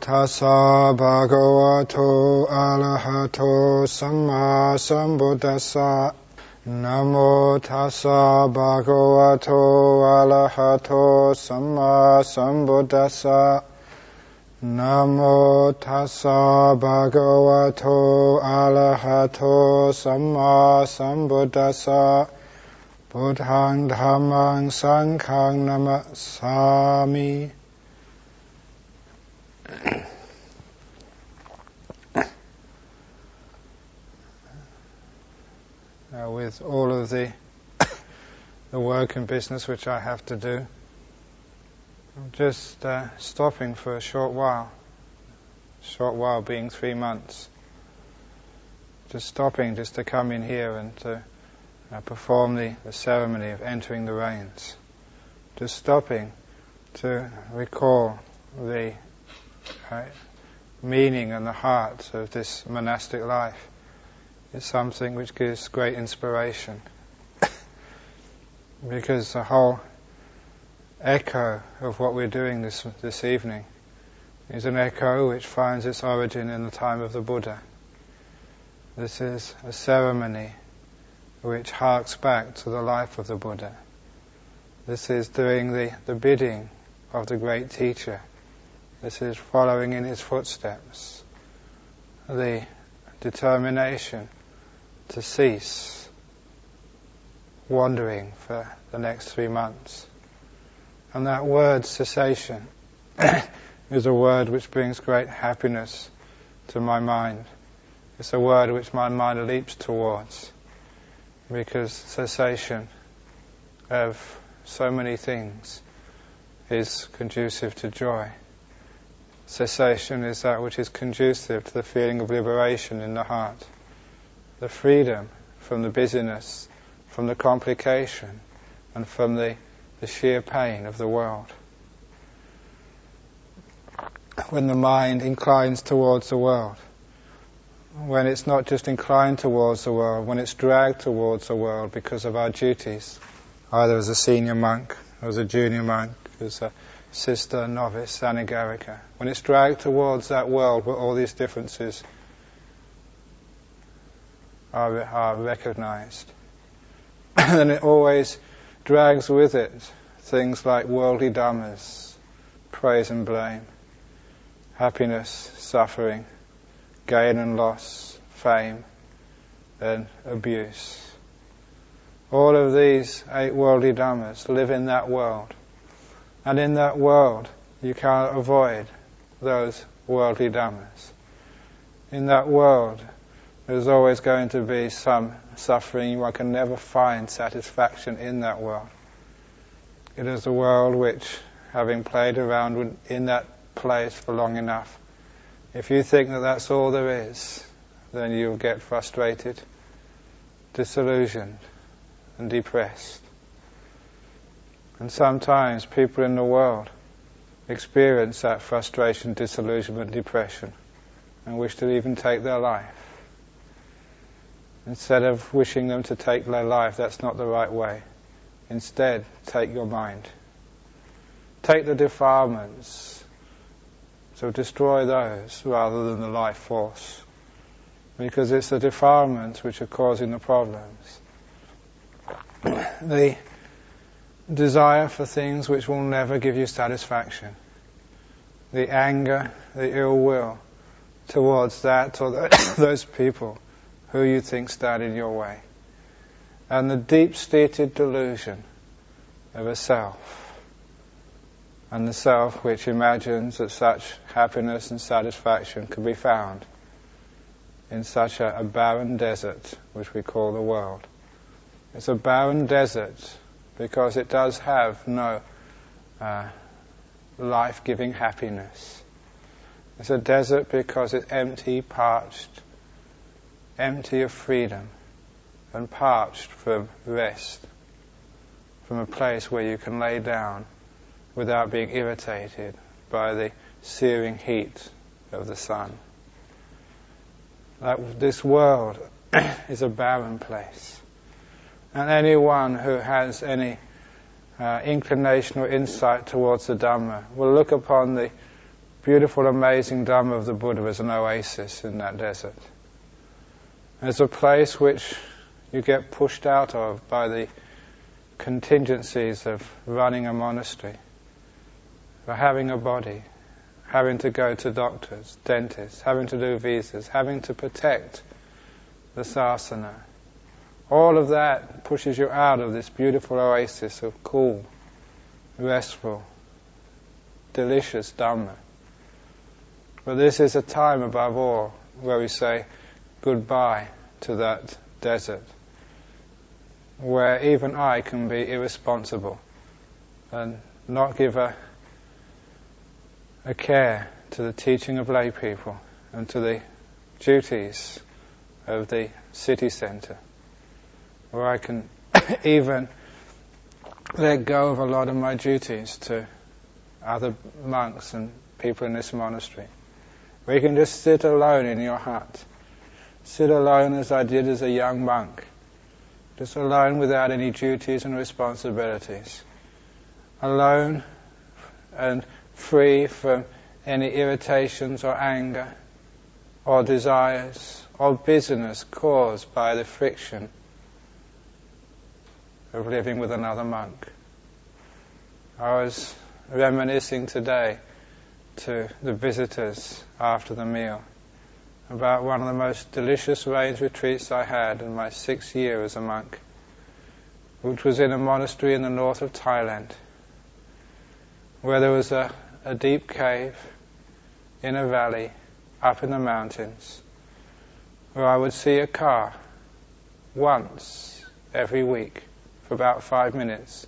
tassa bhagavato arahato samma sambuddhassa. Namo tassa bhagavato arahato samma sambuddhassa. Namo tassa bhagavato arahato samma sambuddhassa. Buddhaṃ Dhammaṃ Sanghaṃ namasami. With all of the work and business which I have to do, I'm just stopping for a short while being 3 months, just stopping just to come in here and to perform the ceremony of entering the reins, just stopping to recall the meaning and the heart of this monastic life. Is something which gives great inspiration because the whole echo of what we're doing this evening is an echo which finds its origin in the time of the Buddha. This is a ceremony which harks back to the life of the Buddha. This is doing the bidding of the great teacher. This is following in his footsteps. The determination to cease wandering for the next 3 months. And that word cessation is a word which brings great happiness to my mind. It's a word which my mind leaps towards, because cessation of so many things is conducive to joy. Cessation is that which is conducive to the feeling of liberation in the heart, the freedom from the busyness, from the complication, and from the sheer pain of the world. When the mind inclines towards the world, when it's not just inclined towards the world, when it's dragged towards the world because of our duties, either as a senior monk, or as a junior monk, as a sister, novice, anagarika, when it's dragged towards that world where all these differences are recognized, then it always drags with it things like worldly dhammas, praise and blame, happiness, suffering, gain and loss, fame and abuse. All of these 8 worldly dhammas live in that world. And in that world you cannot avoid those worldly dhammas. In that world there's always going to be some suffering. One can never find satisfaction in that world. It is a world which, having played around in that place for long enough, if you think that that's all there is, then you'll get frustrated, disillusioned, and depressed. And sometimes people in the world experience that frustration, disillusionment, depression, and wish to even take their life. Instead of wishing them to take their life, that's not the right way. Instead, take your mind. Take the defilements. So destroy those rather than the life force. Because it's the defilements which are causing the problems. The desire for things which will never give you satisfaction. The anger, the ill will towards that or those people who you think stand in your way. And the deep-seated delusion of a self. And the self which imagines that such happiness and satisfaction can be found in such a barren desert which we call the world. It's a barren desert because it does have no life-giving happiness. It's a desert because it's empty, parched, empty of freedom, and parched from rest, from a place where you can lay down without being irritated by the searing heat of the sun. This world is a barren place. And anyone who has any inclination or insight towards the Dhamma will look upon beautiful, amazing Dhamma of the Buddha as an oasis in that desert. It's a place which you get pushed out of by the contingencies of running a monastery, for having a body, having to go to doctors, dentists, having to do visas, having to protect the sasana. All of that pushes you out of this beautiful oasis of cool, restful, delicious Dhamma. But this is a time above all where we say goodbye to that desert, where even I can be irresponsible and not give a care to the teaching of lay people and to the duties of the city centre, where I can even let go of a lot of my duties to other monks and people in this monastery, where you can just sit alone in your hut, sit alone as I did as a young monk, just alone without any duties and responsibilities, alone and free from any irritations or anger or desires or busyness caused by the friction of living with another monk. I was reminiscing today to the visitors after the meal about one of the most delicious rains retreats I had in my 6th year as a monk, which was in a monastery in the north of Thailand, where there was a deep cave in a valley up in the mountains, where I would see a car once every week for about 5 minutes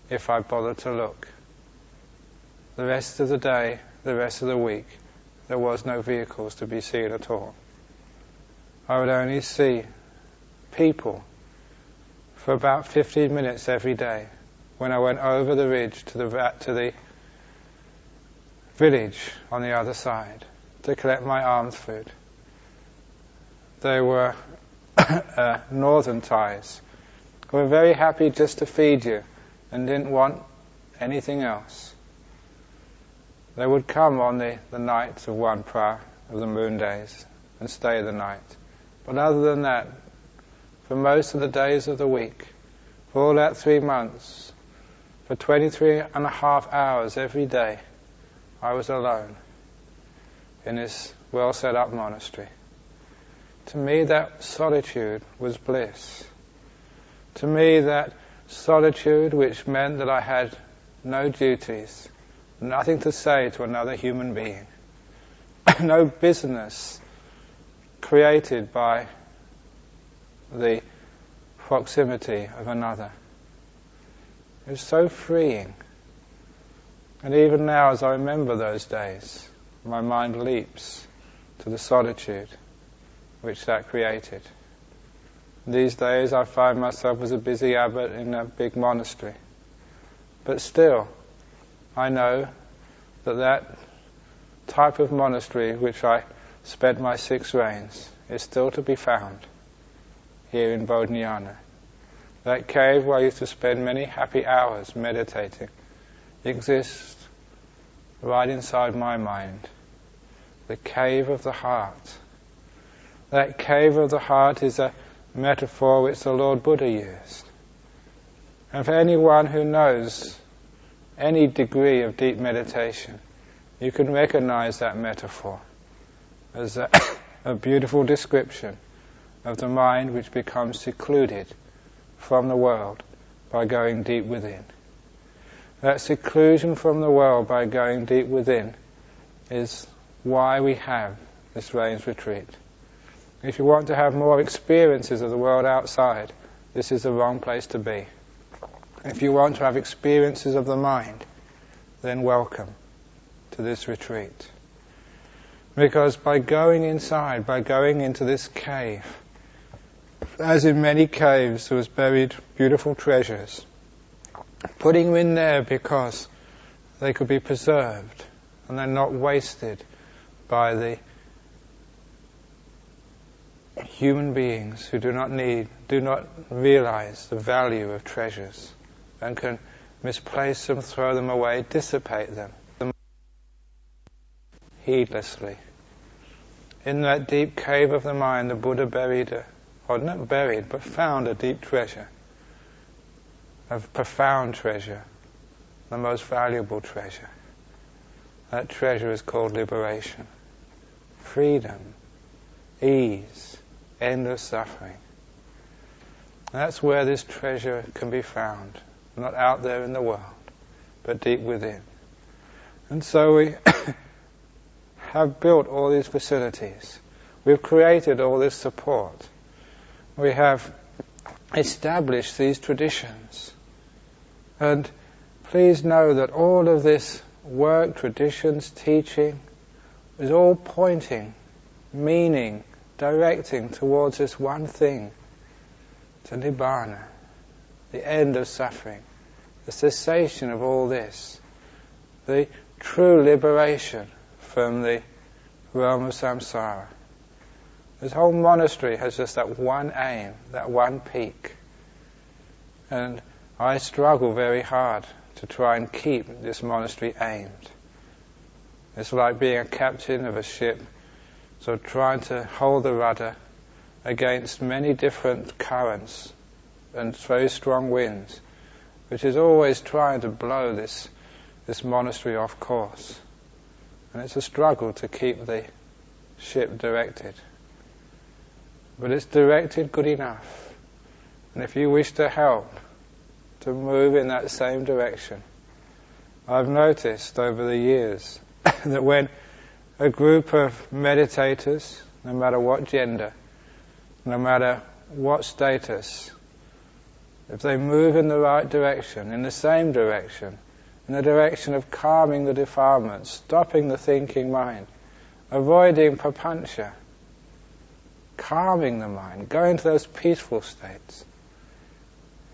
if I bothered to look. The rest of the day, the rest of the week, there was no vehicles to be seen at all. I would only see people for about 15 minutes every day when I went over the ridge to the village on the other side to collect my alms food. They were northern Thais who were very happy just to feed you and didn't want anything else. They would come on the nights of one pra, of the moon days, and stay the night. But other than that, for most of the days of the week, for all that 3 months, for 23.5 hours every day, I was alone in this well set up monastery. To me that solitude was bliss. To me that solitude, which meant that I had no duties, nothing to say to another human being, no business created by the proximity of another. It was so freeing. And even now, as I remember those days, my mind leaps to the solitude which that created. These days I find myself as a busy abbot in a big monastery. But still, I know that type of monastery which I spent my 6 rains is still to be found here in Bodhinyana. That cave where I used to spend many happy hours meditating exists right inside my mind. The cave of the heart. That cave of the heart is a metaphor which the Lord Buddha used. And for anyone who knows any degree of deep meditation, you can recognize that metaphor as a beautiful description of the mind which becomes secluded from the world by going deep within. That seclusion from the world by going deep within is why we have this rains retreat. If you want to have more experiences of the world outside, this is the wrong place to be. If you want to have experiences of the mind, then welcome to this retreat. Because by going inside, by going into this cave, as in many caves there was buried beautiful treasures, putting them in there because they could be preserved and they're not wasted by the human beings who do not realize the value of treasures and can misplace them, throw them away, dissipate them. heedlessly. In that deep cave of the mind, the Buddha not buried, but found a deep treasure, a profound treasure, the most valuable treasure. That treasure is called liberation, freedom, ease, endless suffering. That's where this treasure can be found, not out there in the world, but deep within. And so we have built all these facilities. We've created all this support. We have established these traditions. And please know that all of this work, traditions, teaching, is all pointing, meaning, directing towards this one thing, to Nibbana, the end of suffering, the cessation of all this, the true liberation from the realm of samsara. This whole monastery has just that one aim, that one peak. And I struggle very hard to try and keep this monastery aimed. It's like being a captain of a ship, so trying to hold the rudder against many different currents and very strong winds, which is always trying to blow this monastery off course. And it's a struggle to keep the ship directed. But it's directed good enough. And if you wish to help to move in that same direction, I've noticed over the years that when a group of meditators, no matter what gender, no matter what status, if they move in the right direction, in the same direction, in the direction of calming the defilements, stopping the thinking mind, avoiding papancha, calming the mind, going to those peaceful states,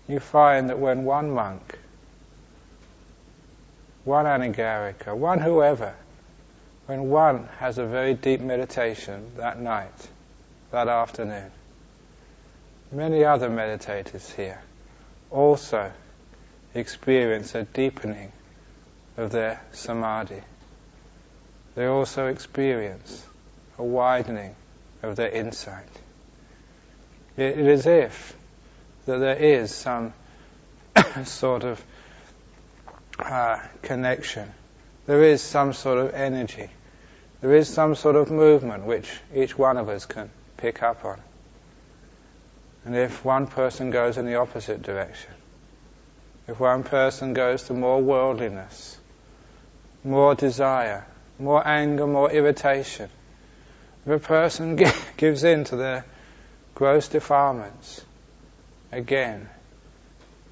you find that when one monk, one anagarika, one whoever, when one has a very deep meditation that night, that afternoon, many other meditators here also experience a deepening of their samadhi. They also experience a widening of their insight. It is as if that there is some sort of connection. There is some sort of energy. There is some sort of movement which each one of us can pick up on. And if one person goes in the opposite direction, if one person goes to more worldliness, more desire, more anger, more irritation, if a person gives in to their gross defilements, again,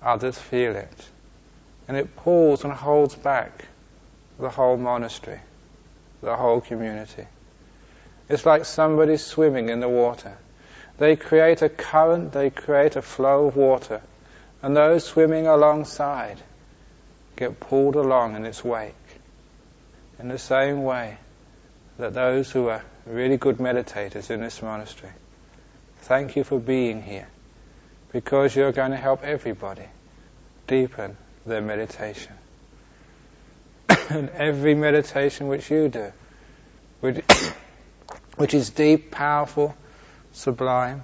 others feel it. And it pulls and holds back the whole monastery, the whole community. It's like somebody swimming in the water. They create a current, they create a flow of water, and those swimming alongside get pulled along in its wake. In the same way that those who are really good meditators in this monastery, thank you for being here, because you're going to help everybody deepen their meditation. And every meditation which you do, which is deep, powerful, sublime,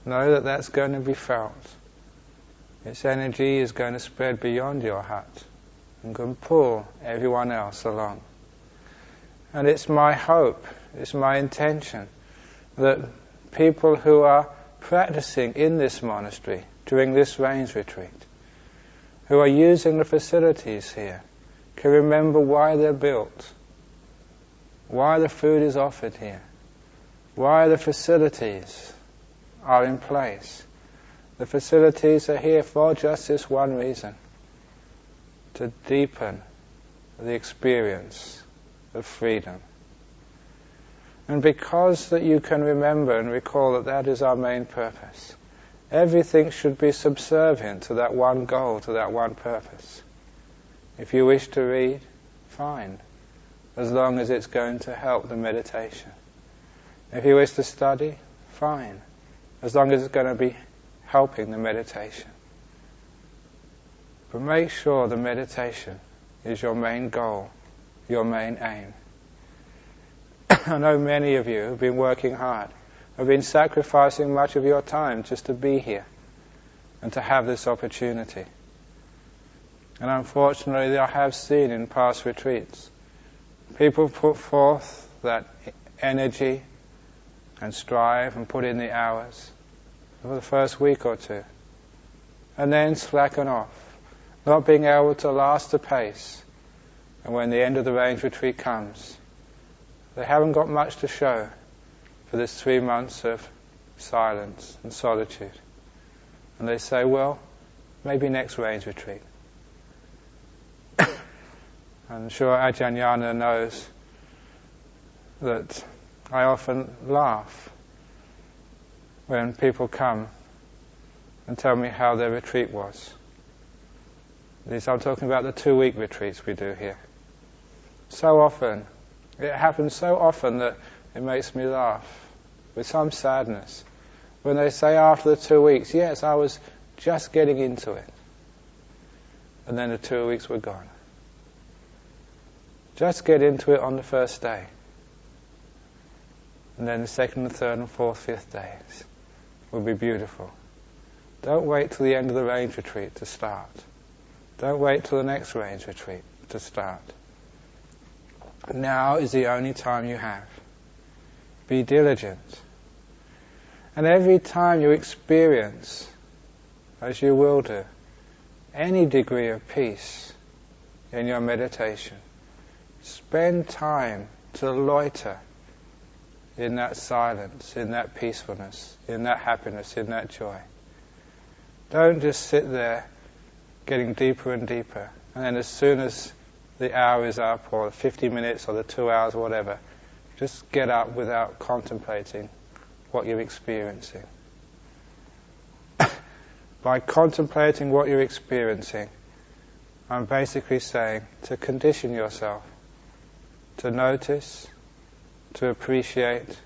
know that that's going to be felt. Its energy is going to spread beyond your hut and can pull everyone else along. And it's my hope, it's my intention that people who are practicing in this monastery during this rains retreat, who are using the facilities here, can remember why they're built, why the food is offered here, why the facilities are in place. The facilities are here for just this one reason, to deepen the experience of freedom. And because that you can remember and recall that that is our main purpose, everything should be subservient to that one goal, to that one purpose. If you wish to read, fine, as long as it's going to help the meditation. If you wish to study, fine, as long as it's going to be helping the meditation. But make sure the meditation is your main goal, your main aim. I know many of you have been working hard, have been sacrificing much of your time just to be here and to have this opportunity. And unfortunately, I have seen in past retreats, people put forth that energy and strive and put in the hours for the first week or two, and then slacken off, not being able to last the pace. And when the end of the range retreat comes, they haven't got much to show for this 3 months of silence and solitude. And they say, well, maybe next range retreat. I'm sure Ajahn Yana knows that I often laugh when people come and tell me how their retreat was. I'm talking about the 2-week retreats we do here. So often, it happens so often that it makes me laugh with some sadness when they say after the 2 weeks, yes, I was just getting into it. And then the 2 weeks were gone. Just get into it on the first day. And then the second and third and fourth, fifth days will be beautiful. Don't wait till the end of the range retreat to start. Don't wait till the next range retreat to start. Now is the only time you have. Be diligent. And every time you experience, as you will do, any degree of peace in your meditation, spend time to loiter in that silence, in that peacefulness, in that happiness, in that joy. Don't just sit there getting deeper and deeper, and then as soon as the hour is up, or 50 minutes, or the 2 hours, or whatever, just get up without contemplating what you're experiencing. By contemplating what you're experiencing, I'm basically saying to condition yourself to notice, to appreciate,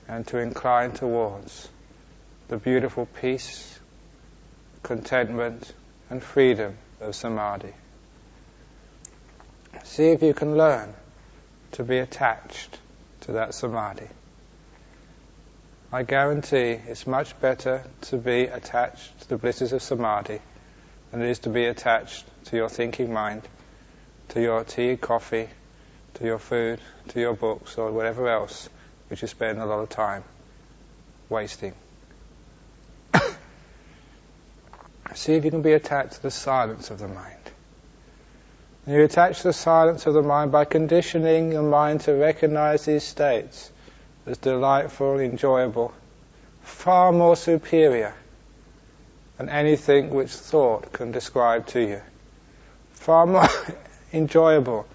and to incline towards the beautiful peace, contentment, and freedom of samadhi. See if you can learn to be attached to that samadhi. I guarantee it's much better to be attached to the blisses of samadhi than it is to be attached to your thinking mind, to your tea, coffee, to your food, to your books, or whatever else which you spend a lot of time wasting. See if you can be attached to the silence of the mind. And you attach to the silence of the mind by conditioning your mind to recognize these states as delightful, enjoyable, far more superior than anything which thought can describe to you. Far more enjoyable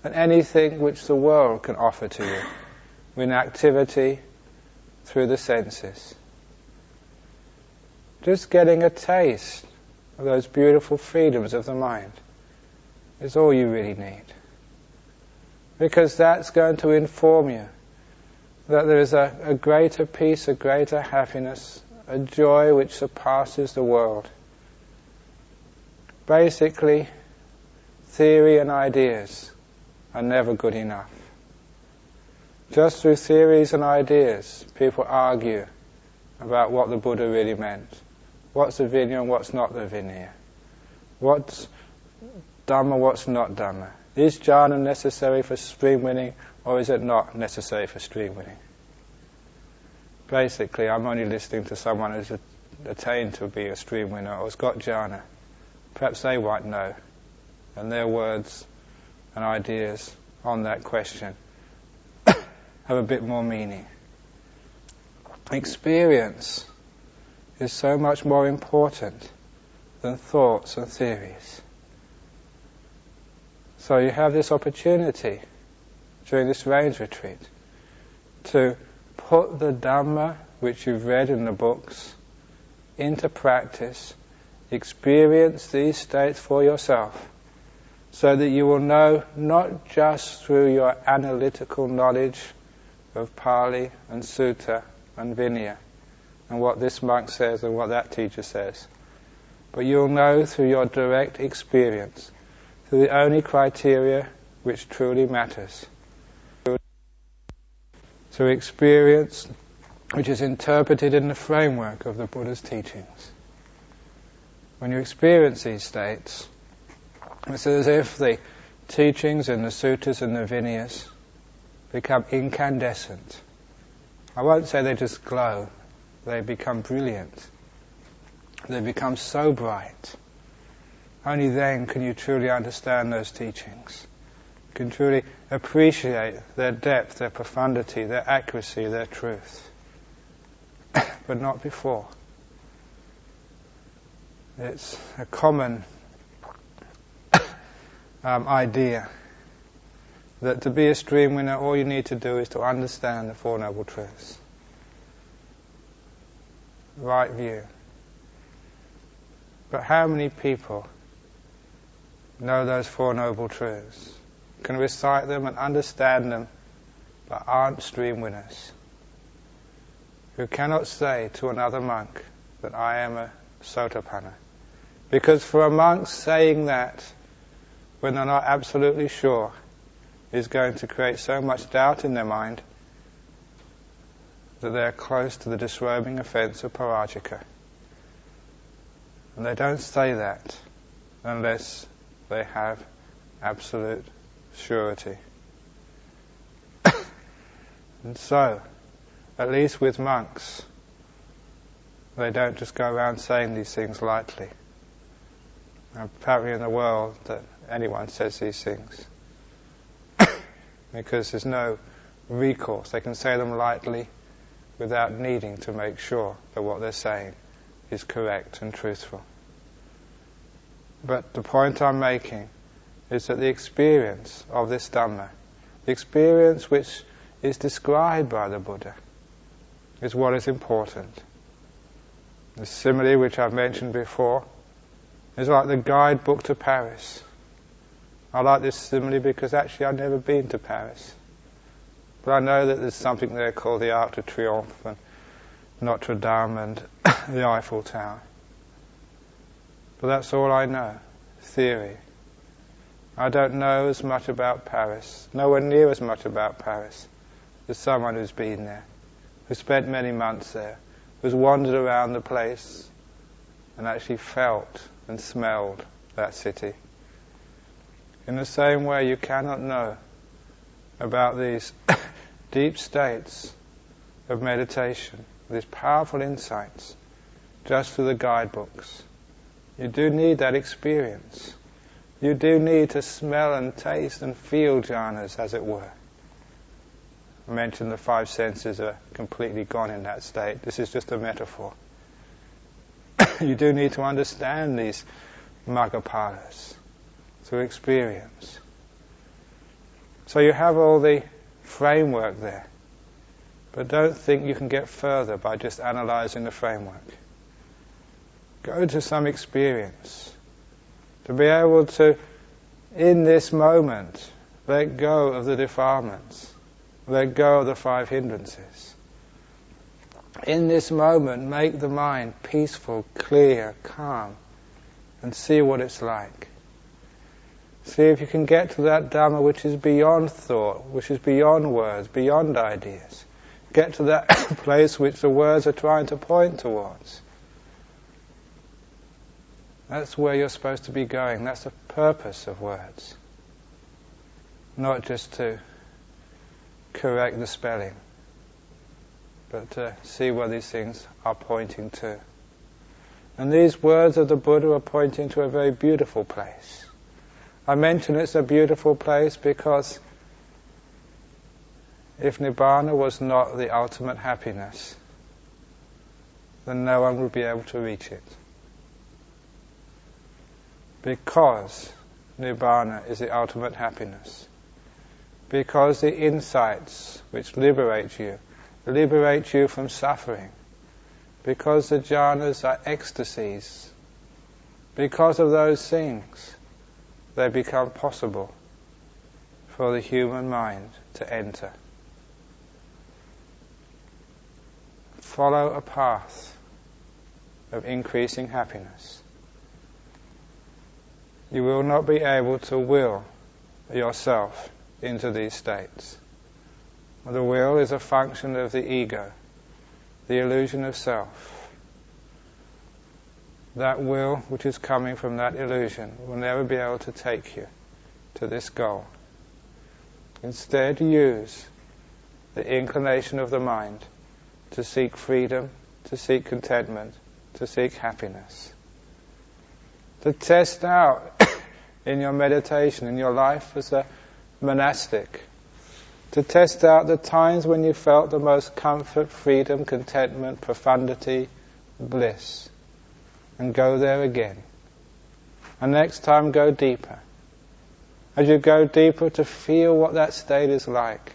than anything which the world can offer to you in activity through the senses. Just getting a taste of those beautiful freedoms of the mind is all you really need. Because that's going to inform you that there is a greater peace, a greater happiness, a joy which surpasses the world. Basically, theory and ideas are never good enough. Just through theories and ideas, people argue about what the Buddha really meant. What's the Vinaya and what's not the Vinaya? What's Dhamma, what's not Dhamma? Is jhana necessary for stream winning, or is it not necessary for stream winning? Basically, I'm only listening to someone who's attained to be a stream winner or has got jhana. Perhaps they might know, and their words and ideas on that question have a bit more meaning. Experience is so much more important than thoughts and theories. So you have this opportunity during this range retreat to put the Dhamma which you've read in the books into practice, experience these states for yourself, so that you will know not just through your analytical knowledge of Pali and Sutta and Vinaya and what this monk says and what that teacher says, but you'll know through your direct experience, through the only criteria which truly matters. through experience which is interpreted in the framework of the Buddha's teachings. When you experience these states, it's as if the teachings in the suttas and the Vinayas become incandescent. I won't say they just glow, they become brilliant. They become so bright. Only then can you truly understand those teachings. You can truly appreciate their depth, their profundity, their accuracy, their truth. But not before. It's a common idea that to be a stream winner, all you need to do is to understand the Four Noble Truths. Right view. But how many people know those Four Noble Truths, can recite them and understand them, but aren't stream winners? Who cannot say to another monk that I am a sotapanna. Because for a monk, saying that when they're not absolutely sure is going to create so much doubt in their mind that they're close to the disrobing offence of parajika. And they don't say that unless they have absolute surety. And so, at least with monks, they don't just go around saying these things lightly. Apparently in the world that anyone says these things. Because there's no recourse. They can say them lightly without needing to make sure that what they're saying is correct and truthful. But the point I'm making is that the experience of this Dhamma, the experience which is described by the Buddha, is what is important. The simile which I've mentioned before is like the guidebook to Paris. I like this simile because actually I've never been to Paris. But I know that there's something there called the Arc de Triomphe and Notre Dame and the Eiffel Tower. But that's all I know, theory. I don't know as much about Paris, nowhere near as much about Paris as someone who's been there, who spent many months there, who's wandered around the place and actually felt and smelled that city. In the same way, you cannot know about these deep states of meditation, these powerful insights, just through the guidebooks. You do need that experience. You do need to smell and taste and feel jhanas, as it were. I mentioned the five senses are completely gone in that state. This is just a metaphor. You do need to understand these maggapalas through experience. So you have all the framework there, but don't think you can get further by just analysing the framework. Go to some experience to be able to, in this moment, let go of the defilements, let go of the five hindrances. In this moment, make the mind peaceful, clear, calm, and see what it's like. See if you can get to that Dhamma which is beyond thought, which is beyond words, beyond ideas. Get to that place which the words are trying to point towards. That's where you're supposed to be going. That's the purpose of words. Not just to correct the spelling, but to see where these things are pointing to. And these words of the Buddha are pointing to a very beautiful place. I mention it's a beautiful place because if Nibbana was not the ultimate happiness, then no one would be able to reach it. Because Nibbana is the ultimate happiness. Because the insights which liberate you from suffering. Because the jhanas are ecstasies. Because of those things, they become possible for the human mind to enter. Follow a path of increasing happiness. You will not be able to will yourself into these states. The will is a function of the ego, the illusion of self. That will, which is coming from that illusion, will never be able to take you to this goal. Instead, use the inclination of the mind to seek freedom, to seek contentment, to seek happiness. To test out in your meditation, in your life as a monastic, to test out the times when you felt the most comfort, freedom, contentment, profundity, bliss. And go there again. And next time go deeper. As you go deeper, to feel what that state is like.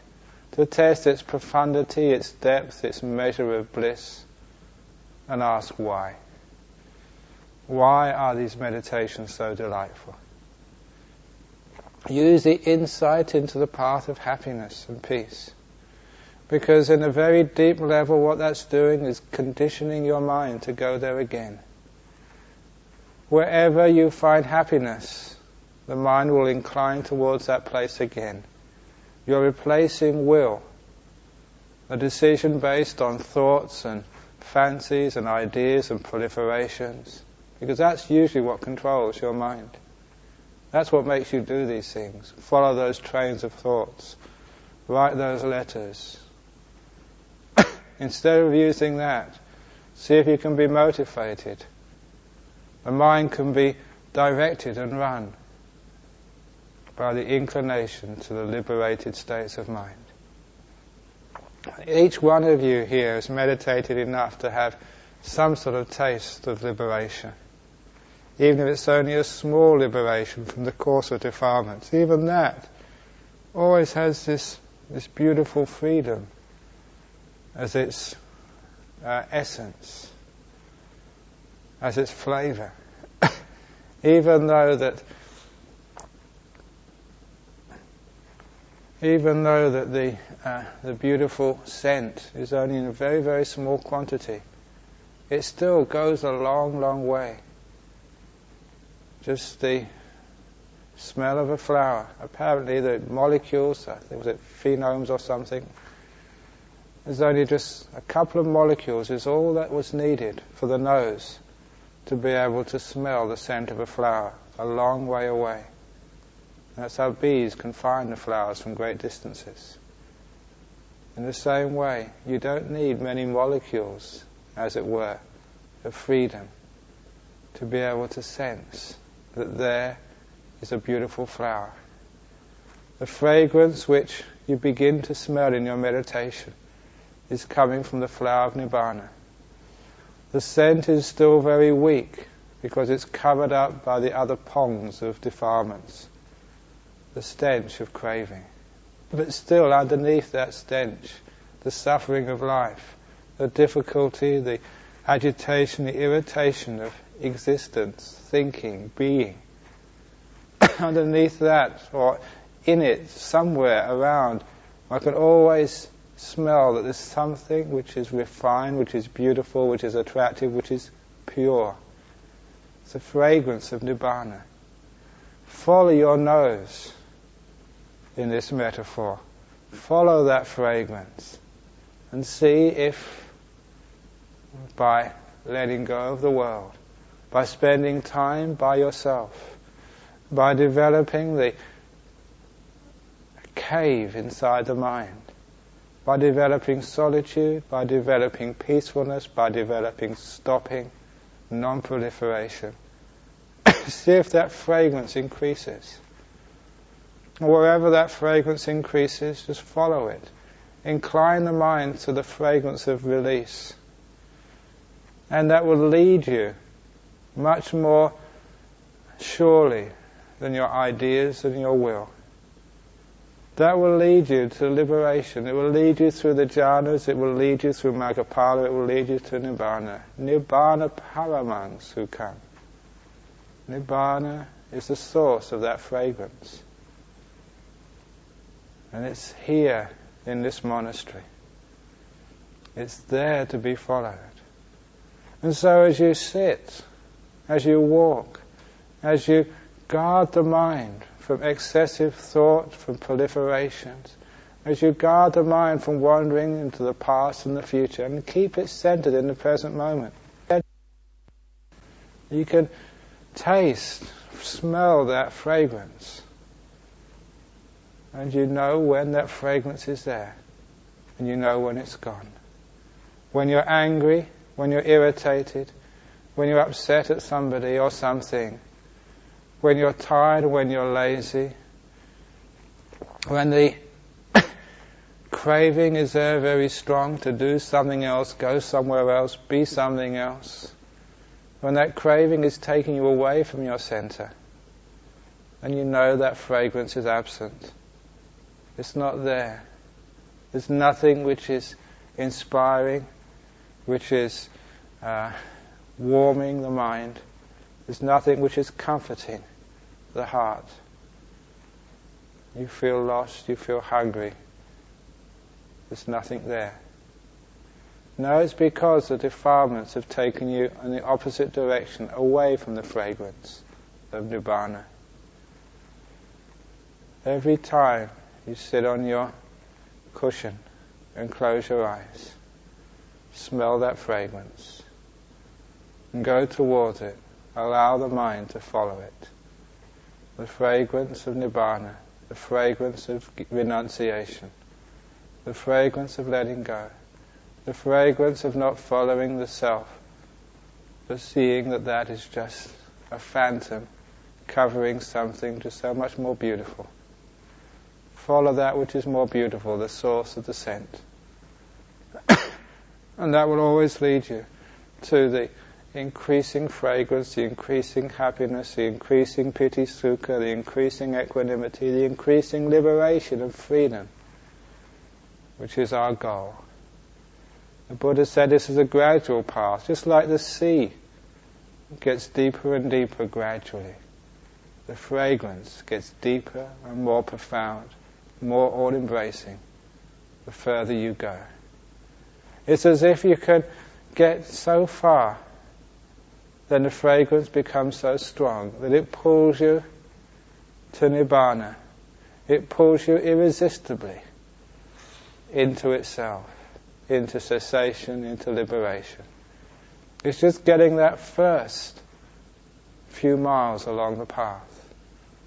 To test its profundity, its depth, its measure of bliss. And ask why. Why are these meditations so delightful? Use the insight into the path of happiness and peace. Because in a very deep level what that's doing is conditioning your mind to go there again. Wherever you find happiness, the mind will incline towards that place again. You're replacing will, a decision based on thoughts and fancies and ideas and proliferations, because that's usually what controls your mind. That's what makes you do these things. Follow those trains of thoughts. Write those letters. Instead of using that, see if you can be motivated. The mind can be directed and run by the inclination to the liberated states of mind. Each one of you here has meditated enough to have some sort of taste of liberation. Even if it's only a small liberation from the course of defilements, even that always has this beautiful freedom as its essence, as its flavour. Even though that the beautiful scent is only in a very, very small quantity, it still goes a long, long way. Just the smell of a flower. Apparently the molecules, I think was it phenomes or something, there's only just a couple of molecules is all that was needed for the nose to be able to smell the scent of a flower a long way away. And that's how bees can find the flowers from great distances. In the same way, you don't need many molecules, as it were, of freedom to be able to sense that there is a beautiful flower. The fragrance which you begin to smell in your meditation is coming from the flower of Nibbana. The scent is still very weak because it's covered up by the other pongs of defilements, the stench of craving. But still underneath that stench, the suffering of life, the difficulty, the agitation, the irritation of existence, thinking, being. Underneath that, or in it, somewhere around, I can always smell that there's something which is refined, which is beautiful, which is attractive, which is pure. It's the fragrance of Nibbana. Follow your nose in this metaphor. Follow that fragrance and see if by letting go of the world, by spending time by yourself, by developing the cave inside the mind, by developing solitude, by developing peacefulness, by developing stopping, non-proliferation. See if that fragrance increases. Wherever that fragrance increases, just follow it. Incline the mind to the fragrance of release. And that will lead you much more surely than your ideas and your will. That will lead you to liberation. It will lead you through the jhanas, it will lead you through Maggaphala, it will lead you to Nibbana. Nibbana paramang sukham. Nibbana is the source of that fragrance. And it's here in this monastery. It's there to be followed. And so as you sit, as you walk, as you guard the mind from excessive thought, from proliferations, as you guard the mind from wandering into the past and the future, and keep it centered in the present moment. You can taste, smell that fragrance, and you know when that fragrance is there, and you know when it's gone. When you're angry, when you're irritated, when you're upset at somebody or something, when you're tired, when you're lazy, when the craving is there very strong to do something else, go somewhere else, be something else, when that craving is taking you away from your center, and you know that fragrance is absent. It's not there. There's nothing which is inspiring, which is warming the mind. There's nothing which is comforting the heart. You feel lost, you feel hungry. There's nothing there. No, it's because the defilements have taken you in the opposite direction, away from the fragrance of Nibbana. Every time you sit on your cushion and close your eyes, smell that fragrance and go towards it. Allow the mind to follow it. The fragrance of Nibbana, the fragrance of renunciation, the fragrance of letting go, the fragrance of not following the self, but seeing that that is just a phantom covering something just so much more beautiful. Follow that which is more beautiful, the source of the scent. And that will always lead you to the increasing fragrance, the increasing happiness, the increasing piti sukha, the increasing equanimity, the increasing liberation and freedom, which is our goal. The Buddha said this is a gradual path, just like the sea gets deeper and deeper gradually. The fragrance gets deeper and more profound, more all-embracing, the further you go. It's as if you can get so far, then the fragrance becomes so strong that it pulls you to Nibbana. It pulls you irresistibly into itself, into cessation, into liberation. It's just getting that first few miles along the path,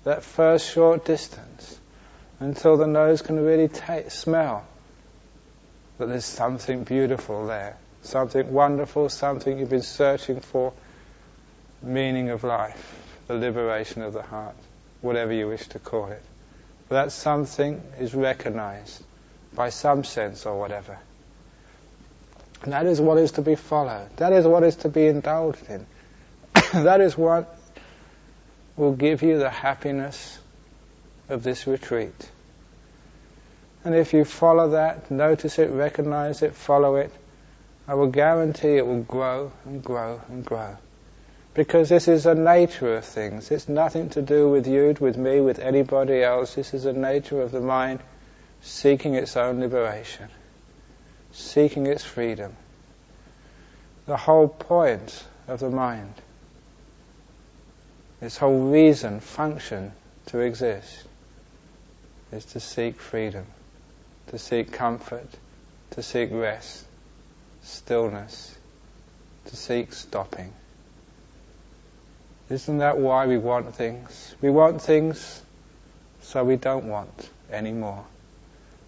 that first short distance, until the nose can really smell that there's something beautiful there, something wonderful, something you've been searching for, meaning of life, the liberation of the heart, whatever you wish to call it. But that something is recognized by some sense or whatever. And that is what is to be followed. That is what is to be indulged in. That is what will give you the happiness of this retreat. And if you follow that, notice it, recognize it, follow it, I will guarantee it will grow and grow and grow. Because this is the nature of things. It's nothing to do with you, with me, with anybody else. This is the nature of the mind seeking its own liberation, seeking its freedom. The whole point of the mind, its whole reason, function to exist, is to seek freedom, to seek comfort, to seek rest, stillness, to seek stopping. Isn't that why we want things? We want things so we don't want anymore.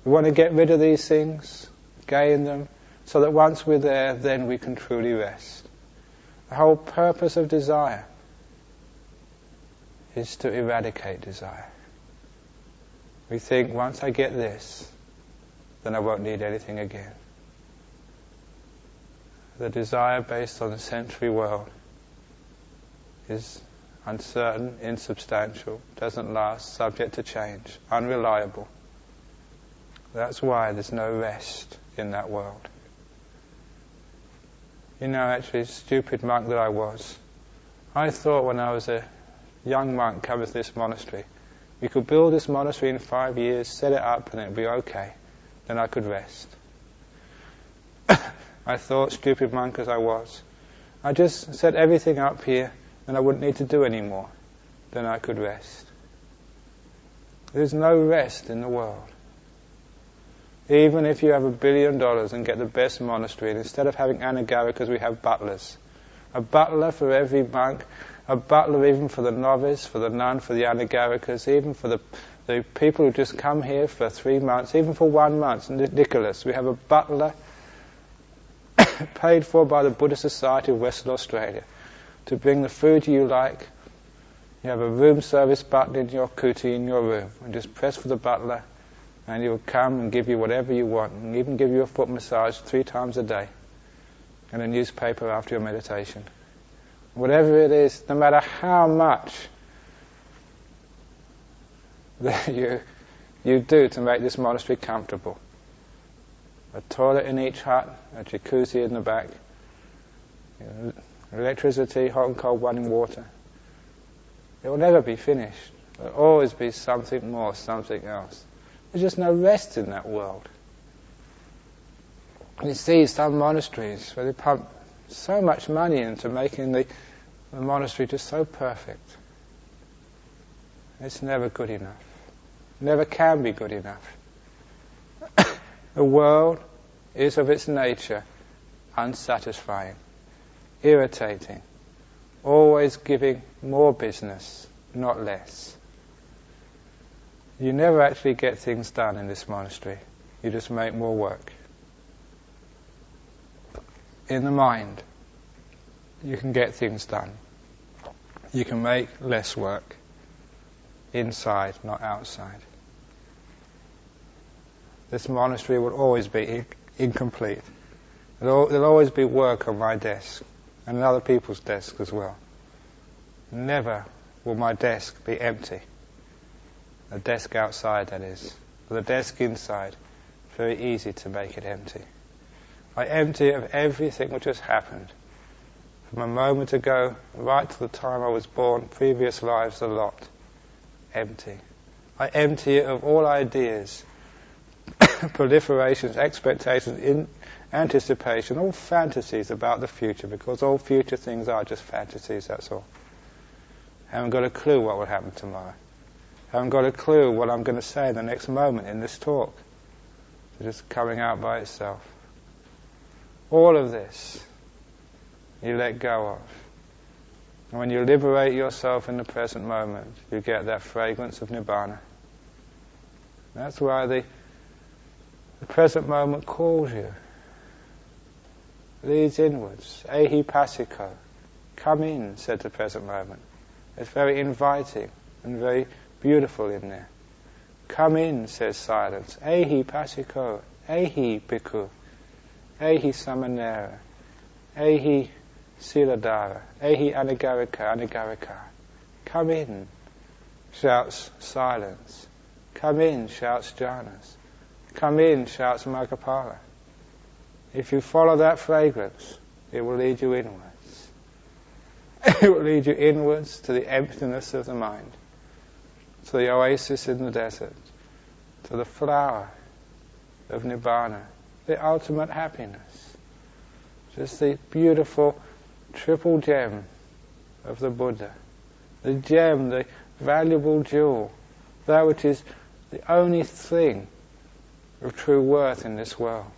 We want to get rid of these things, gain them, so that once we're there, then we can truly rest. The whole purpose of desire is to eradicate desire. We think, once I get this, then I won't need anything again. The desire based on the sensory world is uncertain, insubstantial, doesn't last, subject to change, unreliable. That's why there's no rest in that world. You know, actually, stupid monk that I was, I thought when I was a young monk coming to this monastery, we could build this monastery in 5 years, set it up, and it'd be okay. Then I could rest. I thought, stupid monk as I was, I just set everything up here, and I wouldn't need to do any more. Then I could rest. There's no rest in the world. Even if you have $1 billion and get the best monastery, and instead of having anagarikas, we have butlers. A butler for every monk, a butler even for the novice, for the nun, for the anagarikas, even for the people who just come here for 3 months, even for 1 month. Nicholas, we have a butler paid for by the Buddha Society of Western Australia to bring the food you like. You have a room service butler in your kuti in your room, and just press for the butler, and he will come and give you whatever you want, and even give you a foot massage 3 times a day, and a newspaper after your meditation. Whatever it is, no matter how much that you do to make this monastery comfortable. A toilet in each hut, a jacuzzi in the back, electricity, hot and cold running water. It will never be finished. There will always be something more, something else. There's just no rest in that world. You see some monasteries where they pump so much money into making the monastery just so perfect. It's never good enough. Never can be good enough. The world is of its nature unsatisfying, irritating, always giving more business, not less. You never actually get things done in this monastery. You just make more work. In the mind, you can get things done. You can make less work. Inside, not outside. This monastery will always be incomplete. There'll always be work on my desk, and on other people's desks as well. Never will my desk be empty. The desk outside, that is. But the desk inside, very easy to make it empty. I empty it of everything which has happened. From a moment ago, right to the time I was born, previous lives, a lot. Empty. I empty it of all ideas, proliferations, expectations, anticipation, all fantasies about the future, because all future things are just fantasies, that's all. Haven't got a clue what will happen tomorrow. Haven't got a clue what I'm going to say in the next moment in this talk. It's just coming out by itself. All of this you let go of. And when you liberate yourself in the present moment, you get that fragrance of Nibbana. That's why the present moment calls you. Leads inwards. Ehi pasiko. Come in, said the present moment. It's very inviting and very beautiful in there. Come in, says silence. Ehi pasiko. Ehi bhikkhu. Ehi samanera. Ehi siladhara. Ehi anagarika. Come in, shouts silence. Come in, shouts jhanas. Come in, shouts Maggapala. If you follow that fragrance, it will lead you inwards. It will lead you inwards to the emptiness of the mind, to the oasis in the desert, to the flower of Nibbana, the ultimate happiness. Just the beautiful triple gem of the Buddha, the gem, the valuable jewel, that which is the only thing of true worth in this world.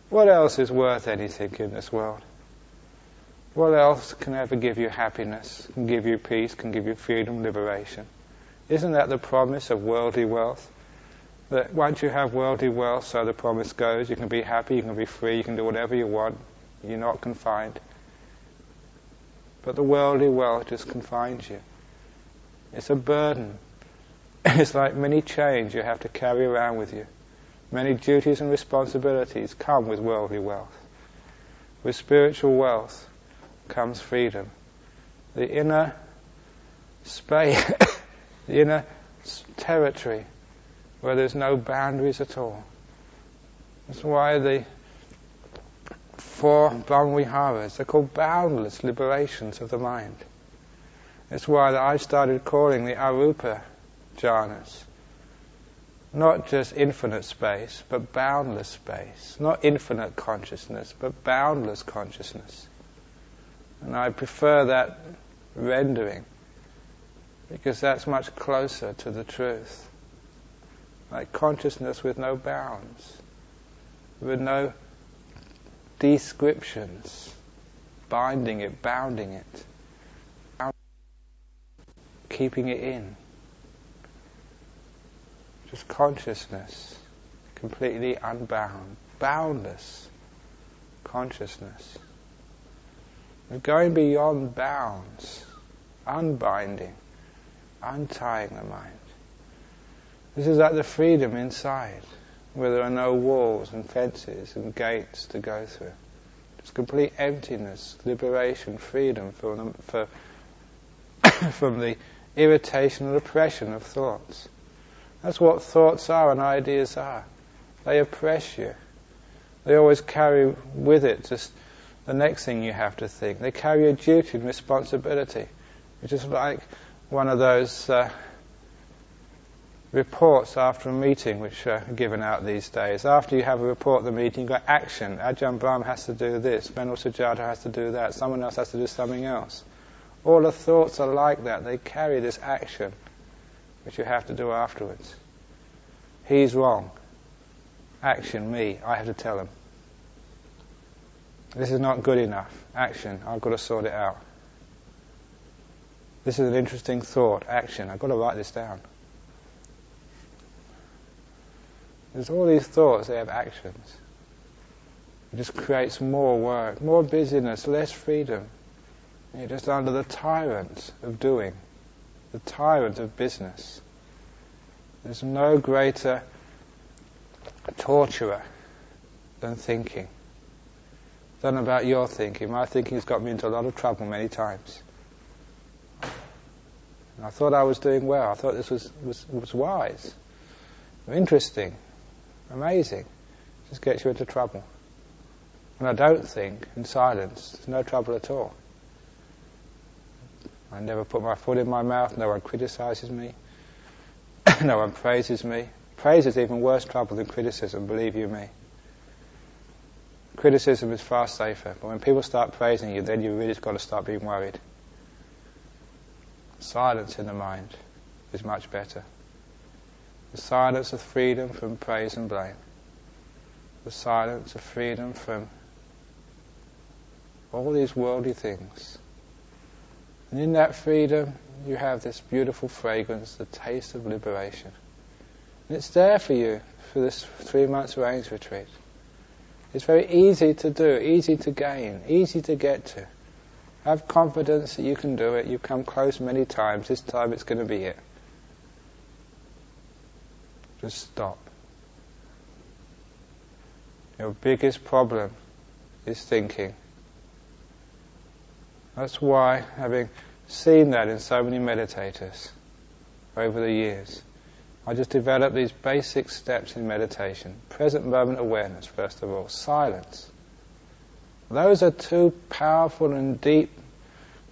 What else is worth anything in this world? What else can ever give you happiness, can give you peace, can give you freedom, liberation? Isn't that the promise of worldly wealth? That once you have worldly wealth, so the promise goes, you can be happy, you can be free, you can do whatever you want, you're not confined. But the worldly wealth just confines you. It's a burden. It's like many chains you have to carry around with you. Many duties and responsibilities come with worldly wealth. With spiritual wealth comes freedom. The inner space, the inner territory where there's no boundaries at all. That's why the 4 Brahmaviharas, they're called boundless liberations of the mind. That's why I started calling the arupa jhanas not just infinite space, but boundless space. Not infinite consciousness, but boundless consciousness. And I prefer that rendering, because that's much closer to the truth. Like consciousness with no bounds. with no descriptions, binding it, bounding it, keeping it in. Just consciousness, completely unbound, boundless consciousness. We're going beyond bounds, unbinding, untying the mind. This is like the freedom inside, where there are no walls and fences and gates to go through. Just complete emptiness, liberation, freedom from the irritation and oppression of thoughts. That's what thoughts are and ideas are. They oppress you. They always carry with it just the next thing you have to think. They carry a duty and responsibility. It's just like one of those reports after a meeting which are given out these days. After you have a report at the meeting, you've got action. Ajahn Brahm has to do this. Venerable Sujata has to do that. Someone else has to do something else. All the thoughts are like that. They carry this action which you have to do afterwards. He's wrong. Action, me. I have to tell him. This is not good enough. Action, I've got to sort it out. This is an interesting thought. Action, I've got to write this down. There's all these thoughts, they have actions. It just creates more work, more busyness, less freedom. You're just under the tyrant of doing, the tyrant of business. There's no greater torturer than thinking. I don't know about your thinking. My thinking has got me into a lot of trouble many times. And I thought I was doing well. I thought this was wise, interesting, amazing. It just gets you into trouble. When I don't think, in silence, there's no trouble at all. I never put my foot in my mouth. No one criticizes me. No one praises me. Praise is even worse trouble than criticism, believe you me. Criticism is far safer, but when people start praising you, then you really got to start being worried. Silence in the mind is much better. The silence of freedom from praise and blame. The silence of freedom from all these worldly things. And in that freedom, you have this beautiful fragrance, the taste of liberation. And it's there for you for this 3 months range retreat. It's very easy to do, easy to gain, easy to get to. Have confidence that you can do it. You've come close many times. This time it's going to be it. Just stop. Your biggest problem is thinking. That's why, having seen that in so many meditators over the years, I just developed these basic steps in meditation. Present moment awareness, first of all. Silence. Those are two powerful and deep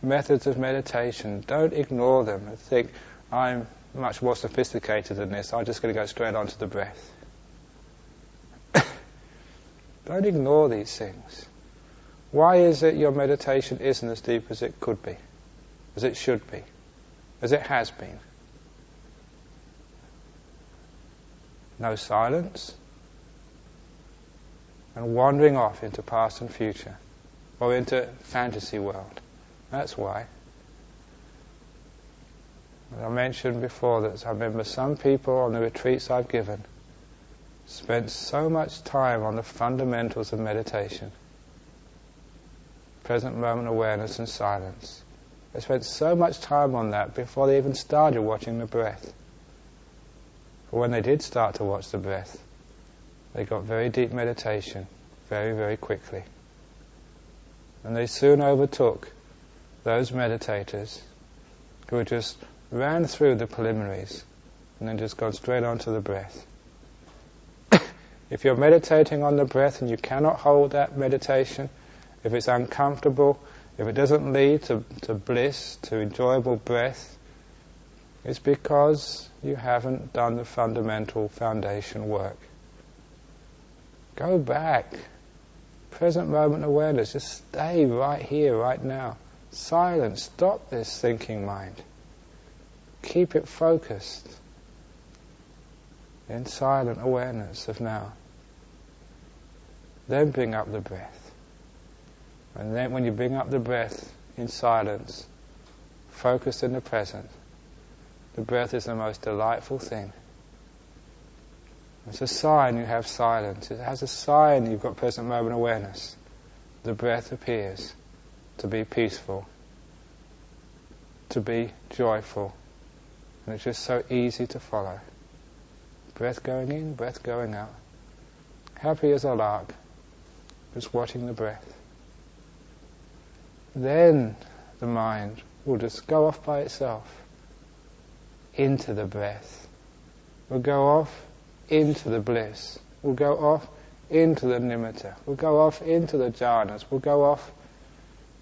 methods of meditation. Don't ignore them and think, I'm much more sophisticated than this, I'm just going to go straight onto the breath. Don't ignore these things. Why is it your meditation isn't as deep as it could be, as it should be, as it has been? No silence, and wandering off into past and future, or into fantasy world. That's why. As I mentioned before, that I remember some people on the retreats I've given spent so much time on the fundamentals of meditation, present moment awareness and silence. They spent so much time on that before they even started watching the breath. But when they did start to watch the breath, they got very deep meditation very, very quickly. And they soon overtook those meditators who just ran through the preliminaries and then just gone straight onto the breath. If you're meditating on the breath and you cannot hold that meditation, if it's uncomfortable, if it doesn't lead to bliss, to enjoyable breath, it's because you haven't done the fundamental foundation work. Go back. Present moment awareness. Just stay right here, right now. Silence. Stop this thinking mind. Keep it focused in silent awareness of now. Then bring up the breath. And then when you bring up the breath in silence, focused in the present, the breath is the most delightful thing. It's a sign you have silence. It has a sign you've got present moment awareness. The breath appears to be peaceful, to be joyful, and it's just so easy to follow. Breath going in, breath going out. Happy as a lark, just watching the breath. Then the mind will just go off by itself into the breath. Will go off into the bliss. Will go off into the nimitta. Will go off into the jhanas. Will go off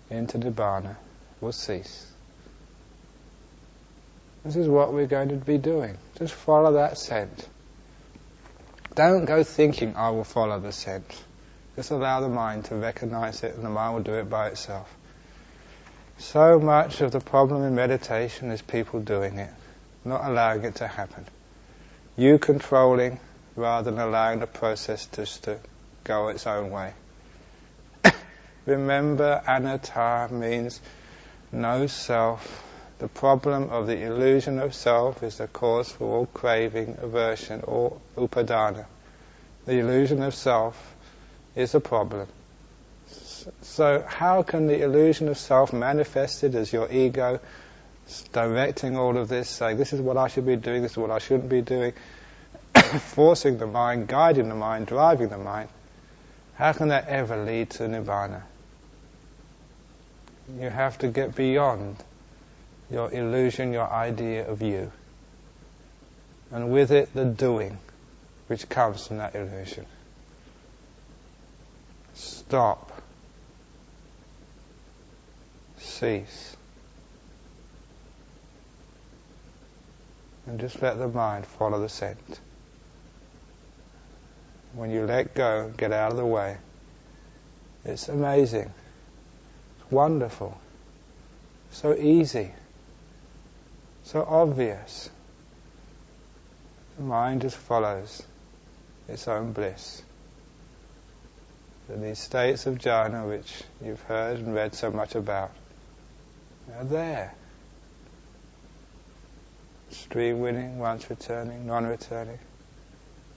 into Nibbana. Will cease. This is what we're going to be doing. Just follow that scent. Don't go thinking, I will follow the scent. Just allow the mind to recognize it, and the mind will do it by itself. So much of the problem in meditation is people doing it, not allowing it to happen. You controlling rather than allowing the process just to go its own way. Remember, anatta means no self. The problem of the illusion of self is the cause for all craving, aversion, or upadana. The illusion of self is the problem. So how can the illusion of self manifested as your ego directing all of this, saying this is what I should be doing, this is what I shouldn't be doing, forcing the mind, guiding the mind, driving the mind, how can that ever lead to Nibbana? You have to get beyond your illusion, your idea of you, and with it the doing which comes from that illusion. Stop. Cease. And just let the mind follow the scent. When you let go, get out of the way, it's amazing. It's wonderful. So easy. So obvious. The mind just follows its own bliss. And these states of jhana, which you've heard and read so much about, are there. Stream winning, once returning, non-returning.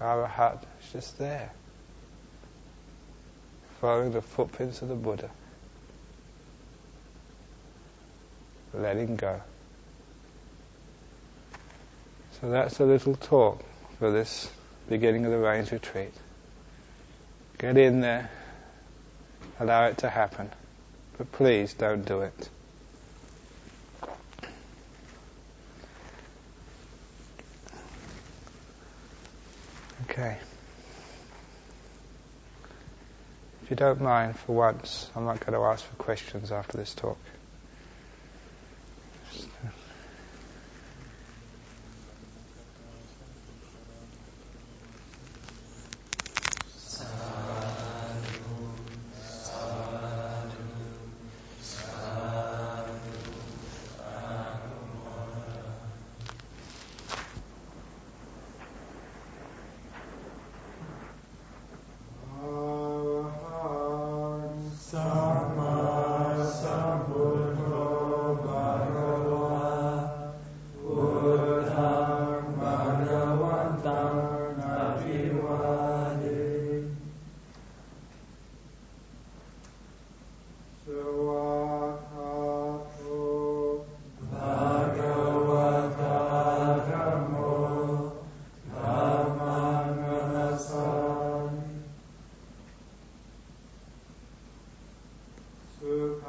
Arahat is just there. Following the footprints of the Buddha. Letting go. So that's a little talk for this beginning of the Rains Retreat. Get in there, allow it to happen, but please don't do it. Okay. If you don't mind, for once, I'm not going to ask for questions after this talk.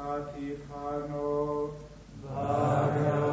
Sukhatipano Bhagavata